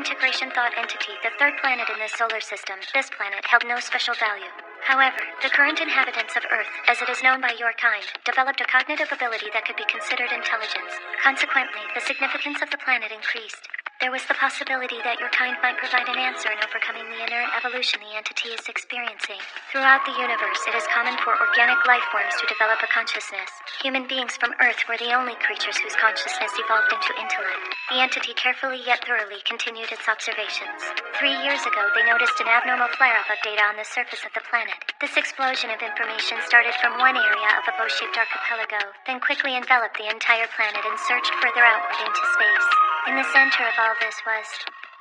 integration thought entity, the third planet in this solar system, this planet held no special value. However, the current inhabitants of Earth, as it is known by your kind, developed a cognitive ability that could be considered intelligence. Consequently, the significance of the planet increased. There was the possibility that your kind might provide an answer in overcoming the inherent evolution the entity is experiencing. Throughout the universe, it is common for organic life forms to develop a consciousness. Human beings from Earth were the only creatures whose consciousness evolved into intellect. The entity carefully yet thoroughly continued its observations. 3 years ago, they noticed an abnormal flare-up of data on the surface of the planet. This explosion of information started from one area of a bow-shaped archipelago, then quickly enveloped the entire planet and surged further outward into space. In the center of all this was,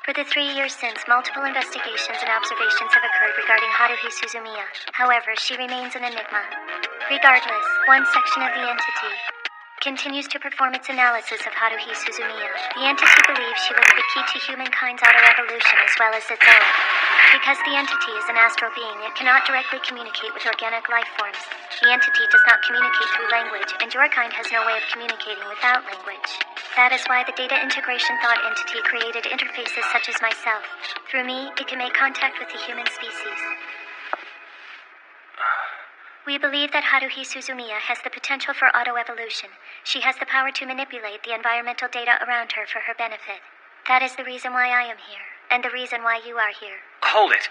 for the 3 years since, multiple investigations and observations have occurred regarding Haruhi Suzumiya. However, she remains an enigma. Regardless, one section of the entity continues to perform its analysis of Haruhi Suzumiya. The entity believes she will be the key to humankind's auto-evolution as well as its own. Because the entity is an astral being, it cannot directly communicate with organic life forms. The entity does not communicate through language, and your kind has no way of communicating without language. That is why the data integration thought entity created interfaces such as myself. Through me, it can make contact with the human species. We believe that Haruhi Suzumiya has the potential for auto-evolution. She has the power to manipulate the environmental data around her for her benefit. That is the reason why I am here, and the reason why you are here. Hold it.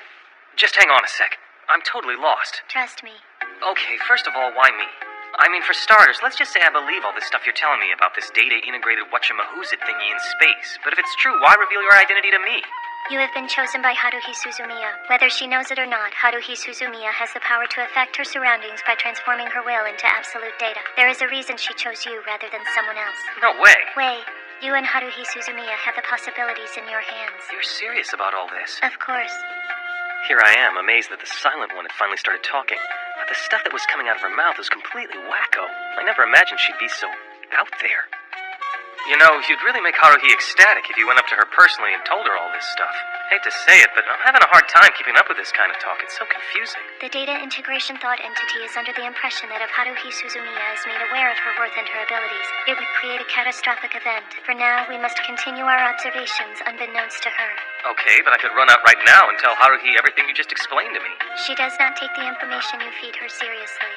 Just hang on a sec. I'm totally lost. Trust me. Okay, first of all, why me? I mean, for starters, let's just say I believe all this stuff you're telling me about this data-integrated whatchamahoosit thingy in space. But if it's true, why reveal your identity to me? You have been chosen by Haruhi Suzumiya. Whether she knows it or not, Haruhi Suzumiya has the power to affect her surroundings by transforming her will into absolute data. There is a reason she chose you rather than someone else. No way. Wei, you and Haruhi Suzumiya have the possibilities in your hands. You're serious about all this? Of course. Here I am, amazed that the silent one had finally started talking. But the stuff that was coming out of her mouth was completely wacko. I never imagined she'd be so out there. You know, you'd really make Haruhi ecstatic if you went up to her personally and told her all this stuff. Hate to say it, but I'm having a hard time keeping up with this kind of talk. It's so confusing. The data integration thought entity is under the impression that if Haruhi Suzumiya is made aware of her worth and her abilities, it would create a catastrophic event. For now, we must continue our observations unbeknownst to her. Okay, but I could run out right now and tell Haruhi everything you just explained to me. She does not take the information you feed her seriously.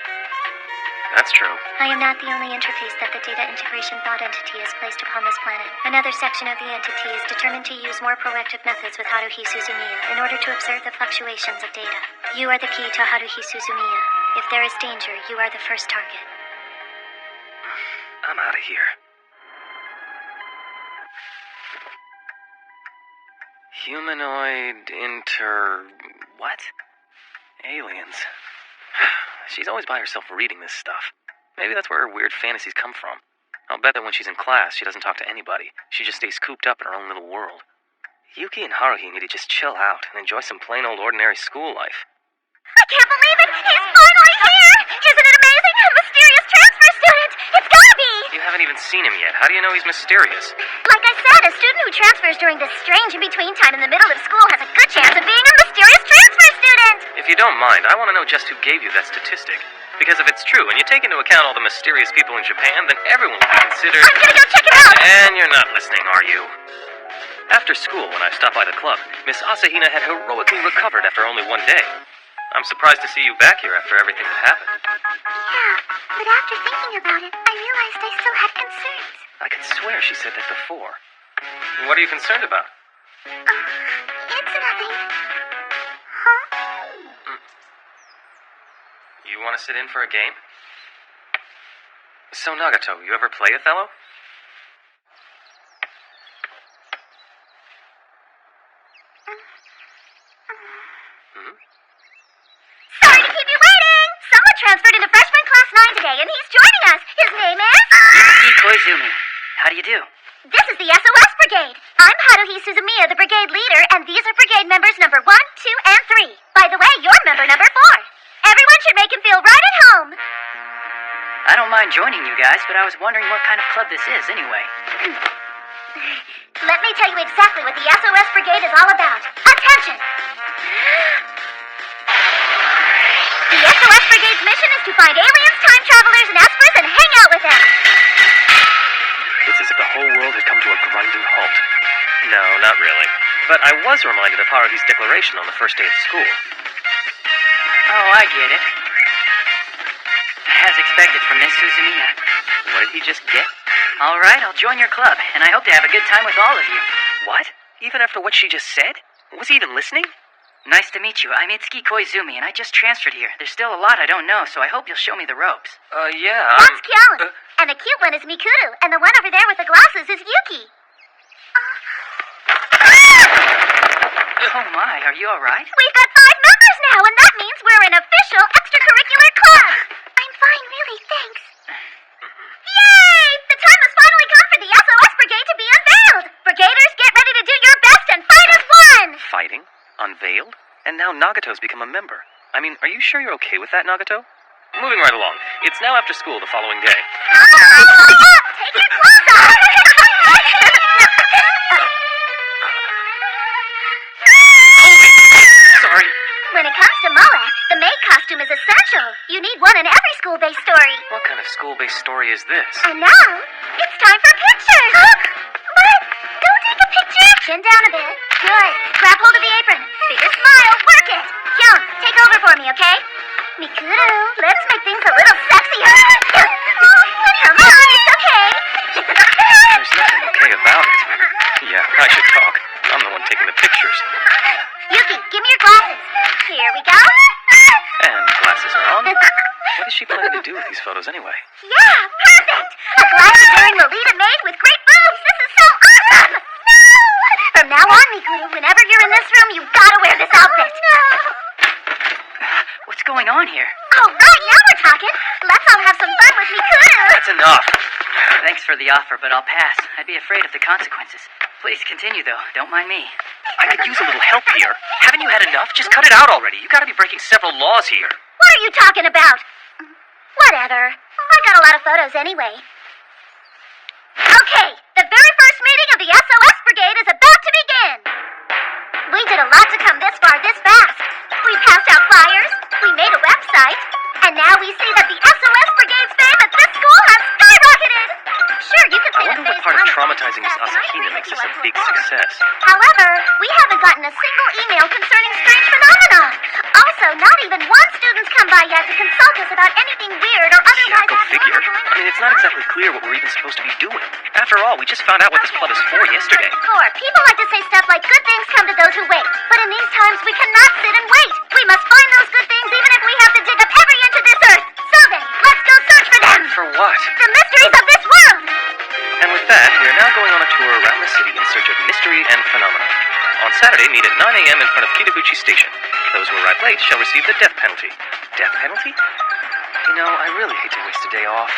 That's true. I am not the only interface that the data integration thought entity has placed upon this planet. Another section of the entity is determined to use more proactive methods with Haruhi Suzumiya in order to observe the fluctuations of data. You are the key to Haruhi Suzumiya. If there is danger, you are the first target. I'm out of here. Humanoid what? Aliens. She's always by herself reading this stuff. Maybe that's where her weird fantasies come from. I'll bet that when she's in class, she doesn't talk to anybody. She just stays cooped up in her own little world. Yuki and Haruhi need to just chill out and enjoy some plain old ordinary school life. I can't believe it! He's finally here! Isn't it amazing? A mysterious transfer student! It's gotta be! You haven't even seen him yet. How do you know he's mysterious? Like I said, a student who transfers during this strange in-between time in the middle of school has a good chance of being a mysterious transfer student! If you don't mind, I want to know just who gave you that statistic. Because if it's true, and you take into account all the mysterious people in Japan, then everyone will be considered... I'm gonna go check it out! And you're not listening, are you? After school, when I stopped by the club, Miss Asahina had heroically recovered after only one day. I'm surprised to see you back here after everything that happened. Yeah, but after thinking about it, I realized I still had concerns. I could swear she said that before. What are you concerned about? It's nothing. Huh? You want to sit in for a game? So, Nagato, you ever play Othello? Sorry to keep you waiting! Someone transferred into freshman class 9 today, and he's joining us. His name is... Koizumi. How do you do? This is the SOS Brigade. I'm Haruhi Suzumiya, the brigade leader, and these are brigade members number 1, 2, and 3. By the way, you're member number 4. Everyone should make him feel right at home. I don't mind joining you guys, but I was wondering what kind of club this is anyway. Let me tell you exactly what the SOS Brigade is all about. Attention! The SOS Brigade's mission is to find aliens, time travelers, and espers and hang out with them. It's as if the whole world had come to a grinding halt. No, not really. But I was reminded of Haruhi's declaration on the first day of school. Oh, I get it. As expected from Miss Suzumina. What did he just get? All right, I'll join your club, and I hope to have a good time with all of you. What? Even after what she just said? Was he even listening? Nice to meet you. I'm Itsuki Koizumi, and I just transferred here. There's still a lot I don't know, so I hope you'll show me the ropes. Yeah. That's Kyon. And the cute one is Mikuru. And the one over there with the glasses is Yuki. Oh my, are you all right? We've got 5 members now, and that means we're an official extracurricular club. I'm fine, really, thanks. Yay! The time has finally come for the SOS Brigade to be unveiled. Brigaders, get ready to do your best and fight as one! Fighting? Unveiled? And now Nagato's become a member. I mean, are you sure you're okay with that, Nagato? Moving right along. It's now after school the following day. Take your clothes off! Sorry. When it comes to Moa, the maid costume is essential. You need one in every school-based story. What kind of school-based story is this? And now, it's time for pictures! But, don't take a picture! Chin down a bit. Good. Grab hold of the apron. Bigger smile. Work it! Kyon, take over for me, okay? Mikuru, let's make things a little sexier. Come on, it's okay. There's nothing okay about it. Yeah, I should talk. I'm the one taking the pictures. Yuki, give me your glasses. Here we go. And glasses are on. What is she planning to do with these photos anyway? Yeah, perfect. A glasses-wearing Lolita maid with great boobs. This is so awesome. No! From now on, Mikuru, whenever you're in this room, you've got to wear this outfit. No! What's going on here? All right, now we're talking. Let's all have some fun with Mikuru. That's enough. Thanks for the offer, but I'll pass. I'd be afraid of the consequences. Please continue, though. Don't mind me. I could use a little help here. Haven't you had enough? Just cut it out already. You gotta be breaking several laws here. What are you talking about? Whatever. I got a lot of photos anyway. Okay, the very first meeting of the SOS Brigade is about to begin. We did a lot to come this far this fast. We passed out flyers, we made a website, and now we see that the SOS Brigade's fame at this school has skyrocketed. Sure, you could say I wonder what part of traumatizing Miss Asahina makes this a big success. However, we haven't gotten a single email concerning strange phenomena. Also, not even one student's come by yet to consult us about anything weird or otherwise Go figure. abnormal. I mean, it's not exactly clear what we're even supposed to be doing. After all, we just found out what this club is for yesterday. Sure, people like to say stuff like good things come to those who wait. But in these times, we cannot sit and wait. We must find those good things even if we have to dig up every inch of this earth. So then, let's go search for them. For what? The mysteries of this world. And with that, we are now going on a tour around the city in search of mystery and phenomena. On Saturday, meet at 9 a.m. in front of Kitaguchi Station. Those who arrive late shall receive the death penalty. Death penalty? You know, I really hate to waste a day off.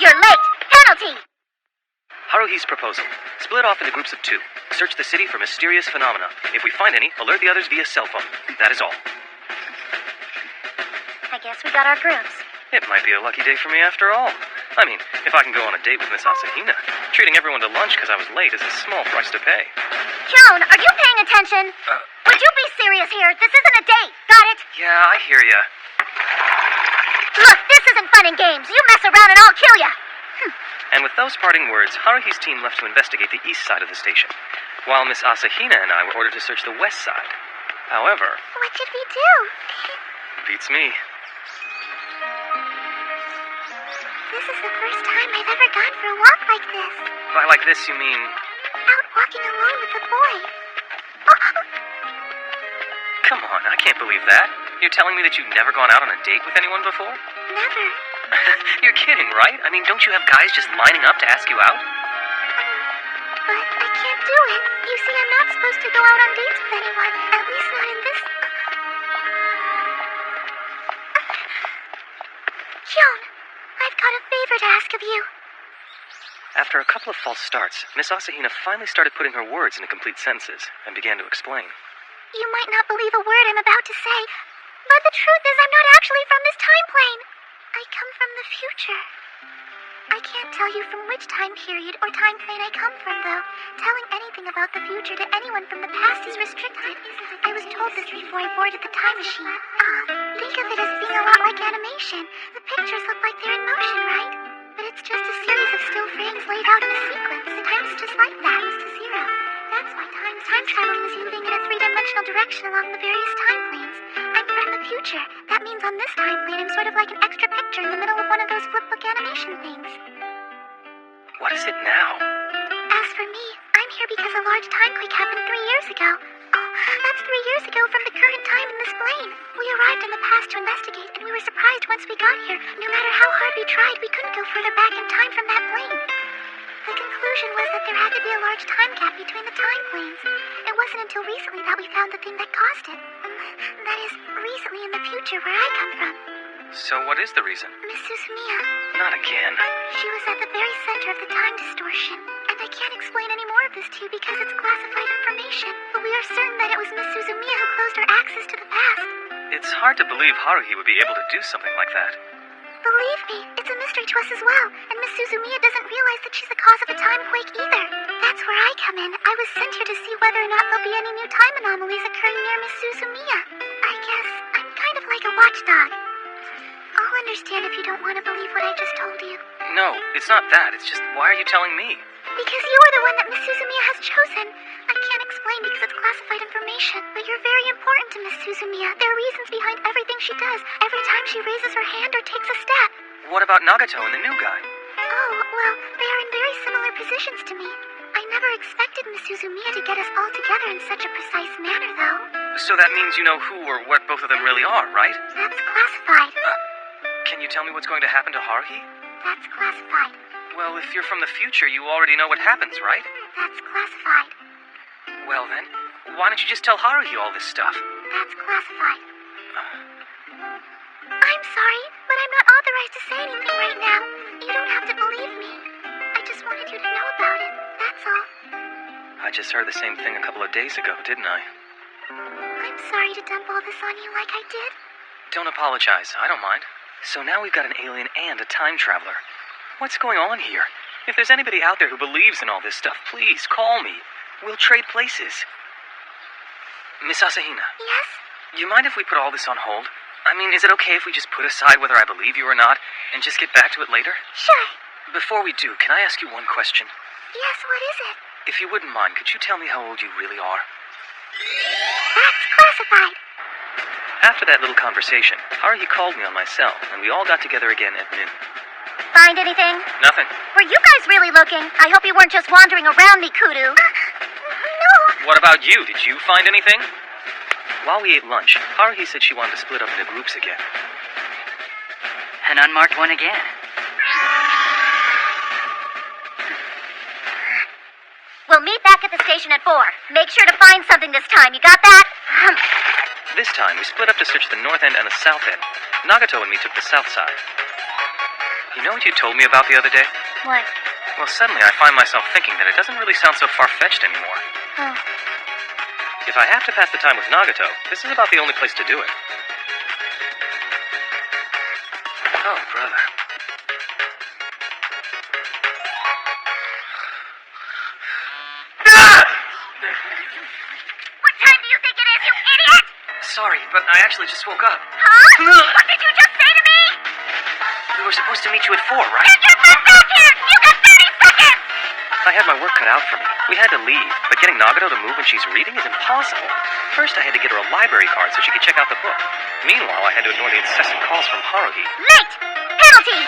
You're late. Penalty. Haruhi's proposal. Split off into groups of 2. Search the city for mysterious phenomena. If we find any, alert the others via cell phone. That is all. I guess we got our groups. It might be a lucky day for me after all. I mean, if I can go on a date with Miss Asahina, treating everyone to lunch because I was late is a small price to pay. Kyon, are you paying attention? Would you be serious here? This isn't a date. Got it? Yeah, I hear ya. Look, this isn't fun and games. You mess around and I'll kill ya. And with those parting words, Haruhi's team left to investigate the east side of the station, while Miss Asahina and I were ordered to search the west side. However... What should we do? Beats me. This is the first time I've ever gone for a walk like this. By like this, you mean... Out walking alone with a boy. Come on, I can't believe that. You're telling me that you've never gone out on a date with anyone before? Never. You're kidding, right? I mean, don't you have guys just lining up to ask you out? But I can't do it. You see, I'm not supposed to go out on dates with anyone. At least not in this... Kyon, I've got a favor to ask of you. After a couple of false starts, Miss Asahina finally started putting her words into complete sentences and began to explain. You might not believe a word I'm about to say, but the truth is I'm not actually from this time plane. I come from the future. I can't tell you from which time period or time plane I come from, though. Telling anything about the future to anyone from the past is restricted. I was told this before I boarded the time machine. Think of it as being a lot like animation. The pictures look like they're in motion, right? But it's just a series of still frames laid out in a sequence. The time was just like that. It was to zero. That's why time traveling is moving in a three-dimensional direction along the various time planes. I'm from the future. That means on this time plane, I'm sort of like an extra picture in the middle of one of those flipbook animation things. What is it now? As for me, I'm here because a large time quake happened 3 years ago. Oh, that's 3 years ago from the current time in this plane. We arrived in the past to investigate, and we were surprised once we got here. No matter how hard we tried, we couldn't go further back in time from that plane. The conclusion was that there had to be a large time gap between the time planes. It wasn't until recently that we found the thing that caused it. That is, recently in the future where I come from. So what is the reason? Miss Suzumiya. Not again. She was at the very center of the time distortion. And I can't explain any more of this to you because it's classified information. But we are certain that it was Miss Suzumiya who closed our access to the past. It's hard to believe Haruhi would be able to do something like that. Believe me, it's a mystery to us as well. And Miss Suzumiya doesn't realize that she's the cause of a time quake either. That's where I come in. I was sent here to see whether or not there'll be any new time anomalies occurring near Miss Suzumiya. I guess I'm kind of like a watchdog. I'll understand if you don't want to believe what I just told you. No, it's not that. It's just, why are you telling me? Because you are the one that Miss Suzumiya has chosen. I can't explain because it's classified information, but you're very important to Miss Suzumiya. There are reasons behind everything she does, every time she raises her hand or takes a step. What about Nagato and the new guy? Oh, well, they are in very similar positions to me. I never expected Miss Suzumiya to get us all together in such a precise manner, though. So that means you know who or what both of them really are, right? That's classified. Can you tell me what's going to happen to Haruhi? That's classified. Well, if you're from the future, you already know what happens, right? That's classified. Well then, why don't you just tell Haruhi all this stuff? That's classified. I'm sorry, but I'm not authorized to say anything right now. You don't have to believe me. I just wanted you to know about it, that's all. I just heard the same thing a couple of days ago, didn't I? I'm sorry to dump all this on you like I did. Don't apologize, I don't mind. So now we've got an alien and a time traveler. What's going on here? If there's anybody out there who believes in all this stuff, please call me. We'll trade places. Miss Asahina. Yes? You mind if we put all this on hold? I mean, is it okay if we just put aside whether I believe you or not, and just get back to it later? Sure. Before we do, can I ask you one question? Yes, what is it? If you wouldn't mind, could you tell me how old you really are? That's classified. After that little conversation, Haruhi called me on my cell, and we all got together again at noon. Find anything? Nothing. Were you guys really looking? I hope you weren't just wandering around me, Kudu. No. What about you? Did you find anything? While we ate lunch, Haruhi said she wanted to split up into groups again. An unmarked one again. We'll meet back at the station at 4. Make sure to find something this time. You got that? This time, we split up to search the north end and the south end. Nagato and me took the south side. You know what you told me about the other day? What? Well, suddenly I find myself thinking that it doesn't really sound so far-fetched anymore. Oh. If I have to pass the time with Nagato, this is about the only place to do it. Oh, brother. What time do you think it is, you idiot? Sorry, but I actually just woke up. Huh? What did you just say to me? We were supposed to meet you at 4, right? Get your butt back here! You got 30 seconds! I had my work cut out for me. We had to leave, but getting Nagato to move when she's reading is impossible. First, I had to get her a library card so she could check out the book. Meanwhile, I had to ignore the incessant calls from Haruhi. Late! Penalty!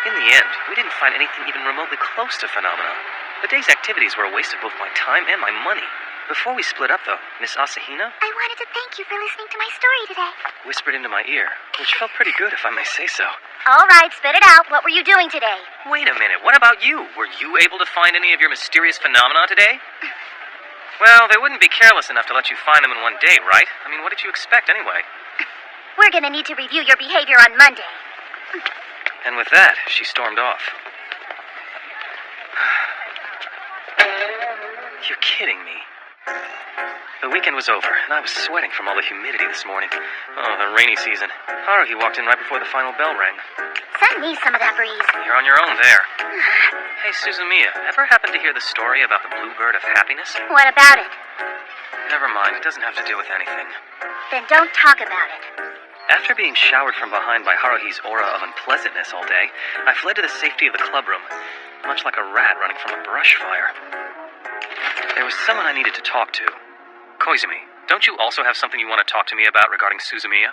In the end, we didn't find anything even remotely close to phenomena. The day's activities were a waste of both my time and my money. Before we split up, though, Miss Asahina I wanted to thank you for listening to my story today. whispered into my ear, which felt pretty good if I may say so. All right, spit it out. What were you doing today? Wait a minute, what about you? Were you able to find any of your mysterious phenomena today? Well, they wouldn't be careless enough to let you find them in one day, right? I mean, what did you expect anyway? We're gonna need to review your behavior on Monday. And with that, she stormed off. You're kidding me. The weekend was over, and I was sweating from all the humidity this morning. Oh, the rainy season. Haruhi walked in right before the final bell rang. Send me some of that breeze. You're on your own there. Hey, Suzumiya, ever happen to hear the story about the bluebird of happiness? What about it? Never mind, it doesn't have to do with anything. Then don't talk about it. After being showered from behind by Haruhi's aura of unpleasantness all day, I fled to the safety of the club room. much like a rat running from a brush fire. There was someone I needed to talk to. Koizumi, don't you also have something you want to talk to me about regarding Suzumiya?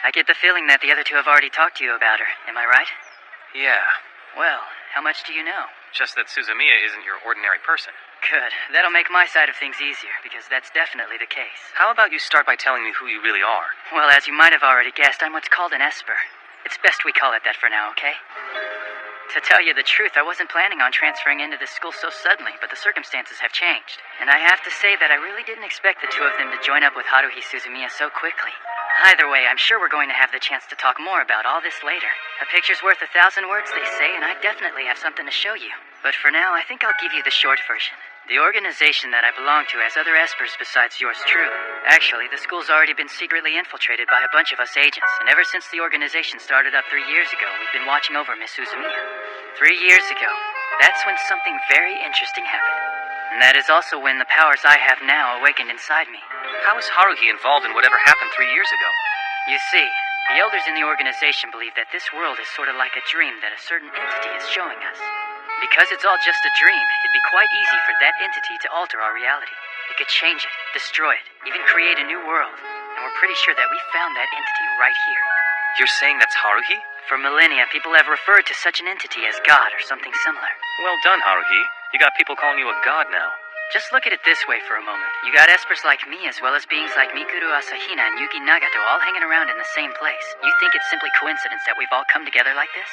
I get the feeling that the other two have already talked to you about her. Am I right? Yeah, Well, how much do you know? just that Suzumiya isn't your ordinary person. Good. That'll make my side of things easier, because that's definitely the case. How about you start by telling me who you really are? Well, as you might have already guessed, I'm what's called an Esper. It's best we call it that for now, okay? To tell you the truth, I wasn't planning on transferring into this school so suddenly, but the circumstances have changed. And I have to say that I really didn't expect the two of them to join up with Haruhi Suzumiya so quickly. Either way, I'm sure we're going to have the chance to talk more about all this later. A picture's worth 1,000 words, they say, and I definitely have something to show you. But for now, I think I'll give you the short version. The organization that I belong to has other Espers besides yours truly. Actually, the school's already been secretly infiltrated by a bunch of us agents, and ever since the organization started up 3 years ago, we've been watching over Miss Suzumiya. 3 years ago, that's when something very interesting happened. And that is also when the powers I have now awakened inside me. How is Haruhi involved in whatever happened 3 years ago? You see, the elders in the organization believe that this world is sort of like a dream that a certain entity is showing us. Because it's all just a dream, it'd be quite easy for that entity to alter our reality. It could change it, destroy it, even create a new world. And we're pretty sure that we found that entity right here. You're saying that's Haruhi? For millennia, people have referred to such an entity as God or something similar. Well done, Haruhi. You got people calling you a god now. Just look at it this way for a moment. You got Espers like me as well as beings like Mikuru Asahina and Yuki Nagato all hanging around in the same place. You think it's simply coincidence that we've all come together like this?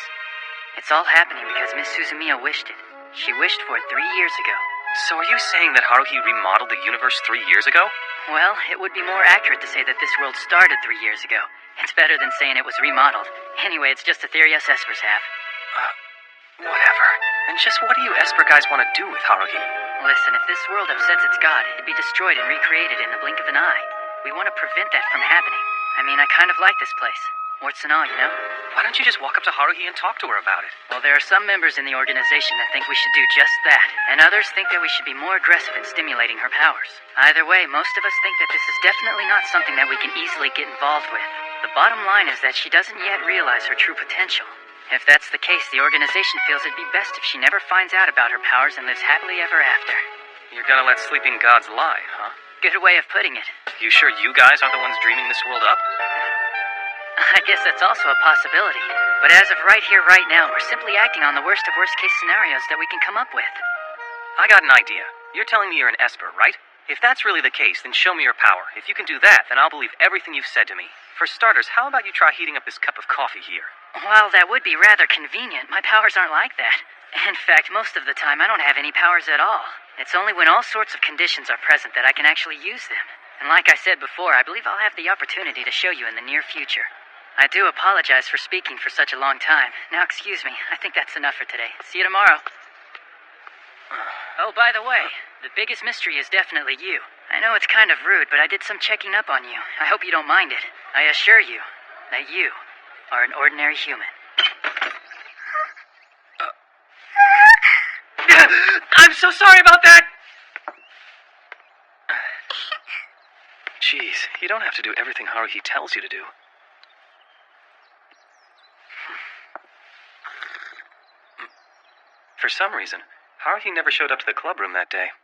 It's all happening because Miss Suzumiya wished it. She wished for it 3 years ago. So are you saying that Haruhi remodeled the universe 3 years ago? Well, it would be more accurate to say that this world started 3 years ago. It's better than saying it was remodeled. Anyway, it's just a theory us Espers have. Whatever. And just what do you Esper guys want to do with Haruhi? Listen, if this world upsets its god, it'd be destroyed and recreated in the blink of an eye. We want to prevent that from happening. I mean, I kind of like this place. Warts and all, you know? Why don't you just walk up to Haruhi and talk to her about it? Well, there are some members in the organization that think we should do just that, and others think that we should be more aggressive in stimulating her powers. Either way, most of us think that this is definitely not something that we can easily get involved with. The bottom line is that she doesn't yet realize her true potential. If that's the case, the organization feels it'd be best if she never finds out about her powers and lives happily ever after. You're gonna let sleeping gods lie, huh? Good way of putting it. You sure you guys aren't the ones dreaming this world up? I guess that's also a possibility. But as of right here, right now, we're simply acting on the worst of worst-case scenarios that we can come up with. I got an idea. You're telling me you're an Esper, right? If that's really the case, then show me your power. If you can do that, then I'll believe everything you've said to me. For starters, how about you try heating up this cup of coffee here? While that would be rather convenient, my powers aren't like that. In fact, most of the time, I don't have any powers at all. It's only when all sorts of conditions are present that I can actually use them. And like I said before, I believe I'll have the opportunity to show you in the near future. I do apologize for speaking for such a long time. Now, excuse me. I think that's enough for today. See you tomorrow. Oh, by the way, the biggest mystery is definitely you. I know it's kind of rude, but I did some checking up on you. I hope you don't mind it. I assure you that you are an ordinary human. I'm so sorry about that! Jeez, you don't have to do everything Haruhi tells you to do. For some reason, Haruhi never showed up to the club room that day.